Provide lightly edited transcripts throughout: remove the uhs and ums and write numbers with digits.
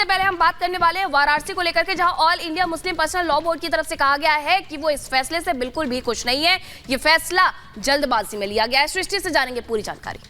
सबसे पहले हम बात करने वाले हैं वाराणसी को लेकर के, जहां all India Muslim personal law board की तरफ से कहा गया है कि वो इस फैसले से बिल्कुल भी खुश नहीं है। ये फैसला जल्दबाजी में लिया गया है। सृष्टि से जानेंगे पूरी जानकारी।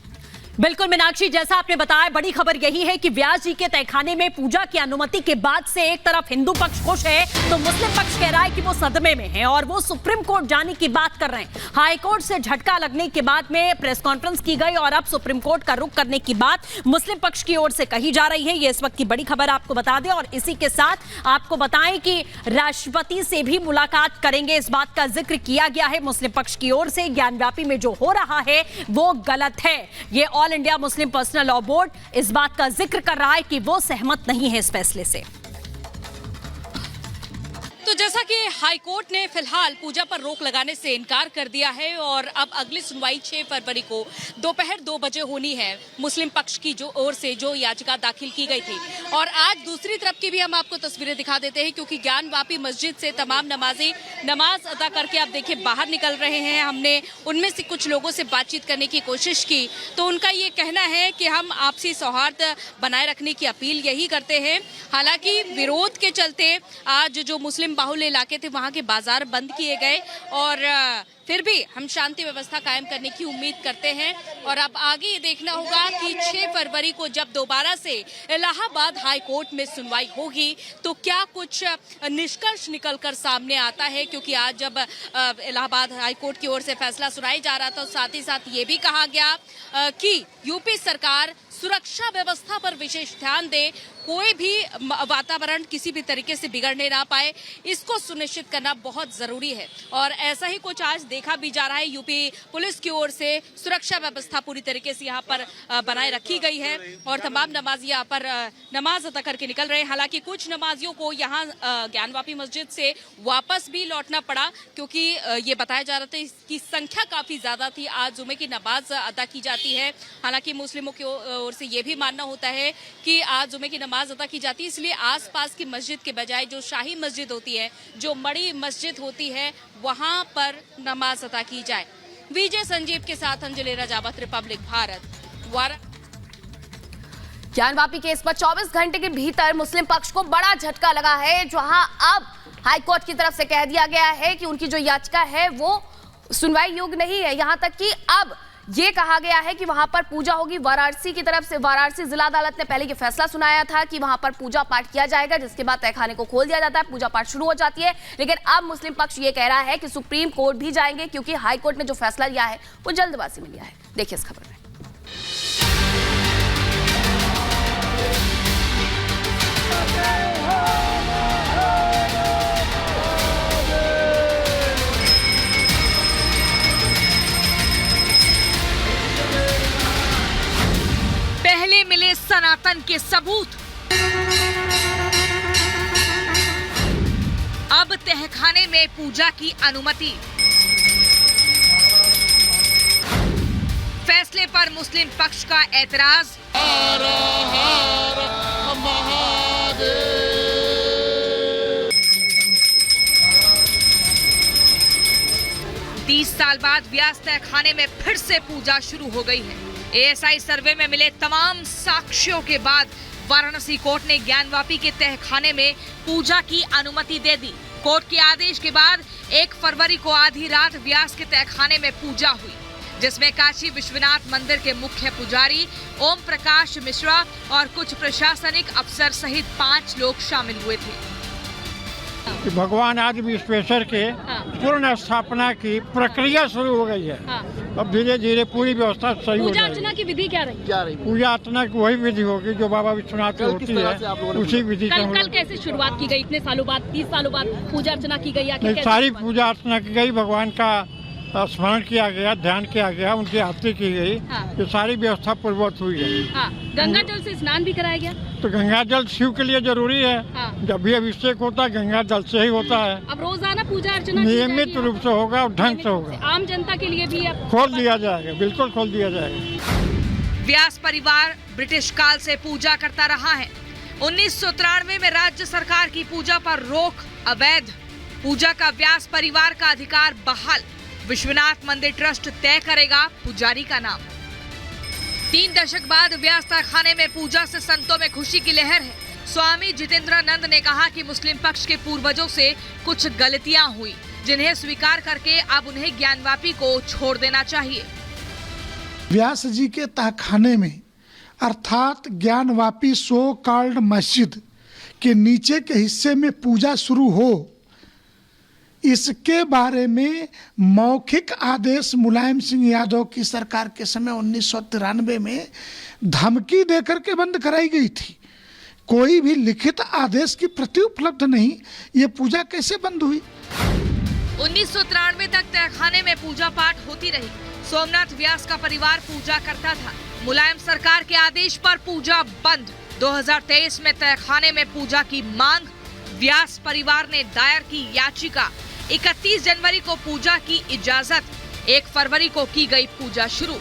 बिल्कुल मीनाक्षी, जैसा आपने बताया, बड़ी खबर यही है कि व्यास जी के तहखाने में पूजा की अनुमति के बाद से एक तरफ हिंदू पक्ष खुश है तो मुस्लिम पक्ष कह रहा है कि वो सदमे में है और वो सुप्रीम कोर्ट जाने की बात कर रहे हैं। हाई कोर्ट से झटका लगने के बाद में प्रेस कॉन्फ्रेंस की गई और अब सुप्रीम कोर्ट का रुख करने की बात मुस्लिम पक्ष की ओर से कही जा रही है। ये इस वक्त की बड़ी खबर आपको बता दें और इसी के साथ आपको बताएं कि राष्ट्रपति से भी मुलाकात करेंगे, इस बात का जिक्र किया गया है मुस्लिम पक्ष की ओर से। ज्ञानव्यापी में जो हो रहा है वो गलत है। ये all India Muslim personal law board इस बात का जिक्र कर रहा है कि वो सहमत नहीं है इस फैसले से। तो जैसा कि हाई कोर्ट ने फिलहाल पूजा पर रोक लगाने से इनकार कर दिया है और अब अगली सुनवाई 6 फरवरी को दोपहर 2 बजे होनी है मुस्लिम पक्ष की ओर से जो याचिका दाखिल की गई थी। और आज दूसरी तरफ की भी हम आपको तस्वीरें दिखा देते हैं, क्योंकि ज्ञानवापी मस्जिद से तमाम नमाजी नमाज अदा करके आप देखिए बाहर निकल रहे हैं। हमने उनमें से कुछ लोगों से बातचीत करने की कोशिश की तो उनका ये कहना है कि हम आपसी सौहार्द बनाए रखने की अपील यही करते हैं। हालांकि विरोध के चलते आज जो मुस्लिम बाहुल्य इलाके थे वहां के बाजार बंद किए गए और फिर भी हम शांति व्यवस्था कायम करने की उम्मीद करते हैं। और अब आगे ये देखना होगा कि 6 फरवरी को जब दोबारा से इलाहाबाद हाई कोर्ट में सुनवाई होगी तो क्या कुछ निष्कर्ष निकलकर सामने आता है, क्योंकि आज जब इलाहाबाद हाई कोर्ट की ओर से फैसला सुनाया जा रहा था साथ ही साथ ये भी कहा गया कि यूपी सरकार सुरक्षा व्यवस्था पर विशेष ध्यान दे, कोई भी वातावरण किसी भी तरीके से बिगड़ने ना पाए, इसको सुनिश्चित करना बहुत जरूरी है। और ऐसा ही कुछ आज देखा भी जा रहा है। यूपी पुलिस की ओर से सुरक्षा व्यवस्था पूरी तरीके से यहाँ पर बनाए रखी गई है और तमाम नमाजी यहाँ पर नमाज अदा करके निकल रहे हैं। हालांकि कुछ नमाजियों को यहाँ ज्ञानवापी मस्जिद से वापस भी लौटना पड़ा, क्योंकि ये बताया जा रहा था इसकी संख्या काफी ज्यादा थी। आज जुमे की नमाज अदा की जाती है। हालांकि मुस्लिमों की ओर से ये भी मानना होता है कि आज जुमे की नमाज अदा की जाती है, इसलिए आसपास की मस्जिद के बजाय जो शाही मस्जिद होती है, जो बड़ी मस्जिद होती है, वहां पर नमाज अदा की जाए। विजय संजीव के साथ अंजलि राजावत, रिपब्लिक भारत। ज्ञानवापी केस पर 24 घंटे के भीतर मुस्लिम पक्ष को बड़ा झटका लगा है, जहां अब हाईकोर्ट की तरफ से कह दिया गया है कि उनकी जो याचिका है वो सुनवाई योग्य नहीं है। यहां तक कि अब ये कहा गया है कि वहां पर पूजा होगी। वाराणसी की तरफ से वाराणसी जिला अदालत ने पहले ये फैसला सुनाया था कि वहां पर पूजा पाठ किया जाएगा, जिसके बाद तहखाने को खोल दिया जाता है, पूजा पाठ शुरू हो जाती है। लेकिन अब मुस्लिम पक्ष ये कह रहा है कि सुप्रीम कोर्ट भी जाएंगे, क्योंकि हाई कोर्ट ने जो फैसला लिया है वो जल्दबाजी में लिया है। देखिए इस खबर में। पहले मिले सनातन के सबूत, अब तहखाने में पूजा की अनुमति। फैसले पर मुस्लिम पक्ष का ऐतराज। हर हर महादेव। 30 साल बाद व्यास तहखाने में फिर से पूजा शुरू हो गई है। एएसआई सर्वे में मिले तमाम साक्ष्यों के बाद वाराणसी कोर्ट ने ज्ञानवापी के तहखाने में पूजा की अनुमति दे दी। कोर्ट के आदेश के बाद 1 फरवरी को आधी रात व्यास के तहखाने में पूजा हुई, जिसमें काशी विश्वनाथ मंदिर के मुख्य पुजारी ओम प्रकाश मिश्रा और कुछ प्रशासनिक अफसर सहित 5 लोग शामिल हुए थे। भगवान आदि विश्वेश्वर के पूर्ण स्थापना की प्रक्रिया शुरू हो गई है। अब धीरे धीरे पूरी व्यवस्था सही हो जाएगी। पूजा अर्चना की विधि क्या रही? पूजा अर्चना की वही विधि होगी जो बाबा विश्वनाथ की होती है, उसी विधि का। कल कैसे शुरुआत की गई? इतने सालों बाद, 30 सालों बाद पूजा अर्चना की गई? सारी पूजा अर्चना की गई, भगवान का स्मरण किया गया, ध्यान किया गया, उनकी आरती की गई। ये सारी व्यवस्था पूर्ववत हुई है। गंगा जल से स्नान भी कराया गया। तो गंगा जल शिव के लिए जरूरी है। जब भी अभिषेक होता है गंगा जल से ही होता है। अब रोजाना पूजा अर्चना नियमित रूप से होगा और ढंग से होगा। आम जनता के लिए भी खोल दिया जाएगा, बिल्कुल खोल दिया जाएगा। व्यास परिवार ब्रिटिश काल से पूजा करता रहा है। 1993 में राज्य सरकार की पूजा पर रोक अवैध। पूजा का व्यास परिवार का अधिकार बहाल। विश्वनाथ मंदिर ट्रस्ट तय करेगा पुजारी का नाम। 3 दशक बाद व्यास तहखाने में पूजा से संतों में खुशी की लहर है। स्वामी जितेंद्रानंद ने कहा कि मुस्लिम पक्ष के पूर्वजों से कुछ गलतियां हुई, जिन्हें स्वीकार करके अब उन्हें ज्ञानवापी को छोड़ देना चाहिए। व्यास जी के तहखाने में अर्थात ज्ञानवापी सो कॉल्ड मस्जिद के नीचे के हिस्से में पूजा शुरू हो, इसके बारे में मौखिक आदेश मुलायम सिंह यादव की सरकार के समय 1993 में धमकी देकर के बंद कराई गई थी। कोई भी लिखित आदेश की प्रति उपलब्ध नहीं, ये पूजा कैसे बंद हुई? 1993 तक तहखाने में पूजा पाठ होती रही। सोमनाथ व्यास का परिवार पूजा करता था। मुलायम सरकार के आदेश पर पूजा बंद। 2023 में तहखाने में पूजा की मांग। व्यास परिवार ने दायर की याचिका। 31 जनवरी को पूजा की इजाजत। 1 फरवरी को की गई पूजा शुरू।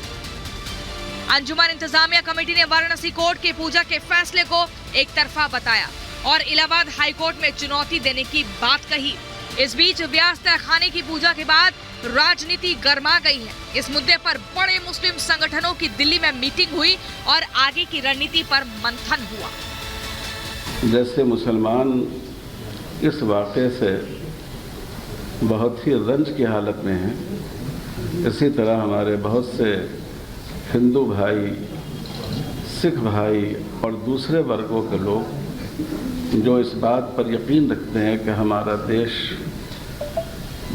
अंजुमन इंतजामिया कमेटी ने वाराणसी कोर्ट के पूजा के फैसले को एक तरफा बताया और इलाहाबाद हाई कोर्ट में चुनौती देने की बात कही। इस बीच व्यास तहखाने की पूजा के बाद राजनीति गर्मा गई है। इस मुद्दे पर बड़े मुस्लिम संगठनों की दिल्ली में मीटिंग हुई और आगे की रणनीति पर मंथन हुआ। जैसे मुसलमान इस वाक़े से बहुत ही रंज की हालत में हैं, इसी तरह हमारे बहुत से हिंदू भाई, सिख भाई और दूसरे वर्गों के लोग जो इस बात पर यकीन रखते हैं कि हमारा देश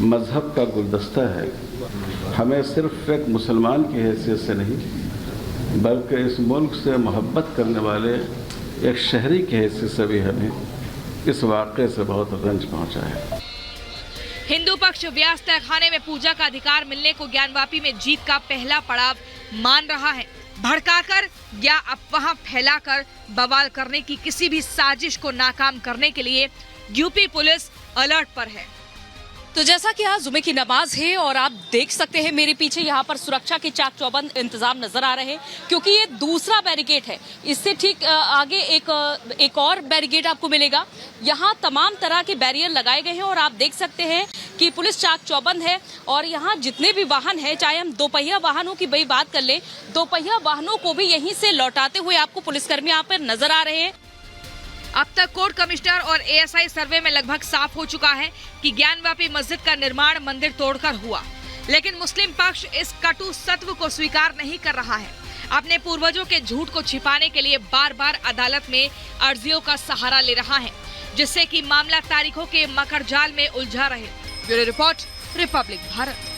मज़हब का गुलदस्ता है, हमें सिर्फ एक मुसलमान की हैसियत से नहीं बल्कि इस मुल्क से मोहब्बत करने वाले एक शहरी की हैसियत से भी हमें इस वाक़े से बहुत रंज पहुंचा है। हिंदू पक्ष व्यास तहखाने में पूजा का अधिकार मिलने को ज्ञानवापी में जीत का पहला पड़ाव मान रहा है। भड़काकर या अफवाह फैलाकर बवाल करने की किसी भी साजिश को नाकाम करने के लिए यूपी पुलिस अलर्ट पर है। तो जैसा कि आज जुमे की नमाज है और आप देख सकते हैं मेरे पीछे यहाँ पर सुरक्षा के चाक चौबंद इंतजाम नजर आ रहे हैं, क्योंकि ये दूसरा बैरिकेड है। इससे ठीक आगे एक और बैरिकेड आपको मिलेगा। यहाँ तमाम तरह के बैरियर लगाए गए हैं और आप देख सकते हैं कि पुलिस चाक चौबंद है। और यहाँ जितने भी वाहन है, चाहे हम दोपहिया वाहनों की भाई बात कर ले, दोपहिया वाहनों को भी यहीं से लौटाते हुए आपको पुलिसकर्मी यहाँ पर नजर आ रहे हैं। अब तक कोर्ट कमिश्नर और एएसआई सर्वे में लगभग साफ हो चुका है कि ज्ञानवापी मस्जिद का निर्माण मंदिर तोड़कर हुआ, लेकिन मुस्लिम पक्ष इस कटु सत्य को स्वीकार नहीं कर रहा है। अपने पूर्वजों के झूठ को छिपाने के लिए बार बार अदालत में अर्जियों का सहारा ले रहा है, जिससे कि मामला तारीखों के मकड़जाल में उलझा रहे। Bureau report, Republic Bharat.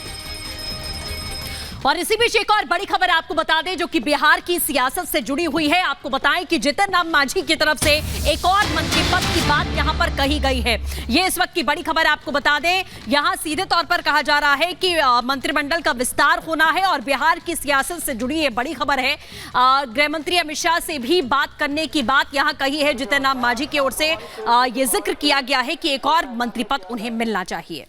और इसी बीच एक और बड़ी खबर आपको बता दें जो कि बिहार की सियासत से जुड़ी हुई है। आपको बताएं कि जीतन राम मांझी की तरफ से एक और मंत्री पद की बात यहां पर कही गई है। ये इस वक्त की बड़ी खबर आपको बता दें। यहां सीधे तौर पर कहा जा रहा है कि मंत्रिमंडल का विस्तार होना है और बिहार की सियासत से जुड़ी ये बड़ी खबर है। गृह मंत्री अमित शाह से भी बात करने की बात यहां कही है जीतन राम मांझी की ओर से। ये जिक्र किया गया है कि एक और मंत्री पद उन्हें मिलना चाहिए।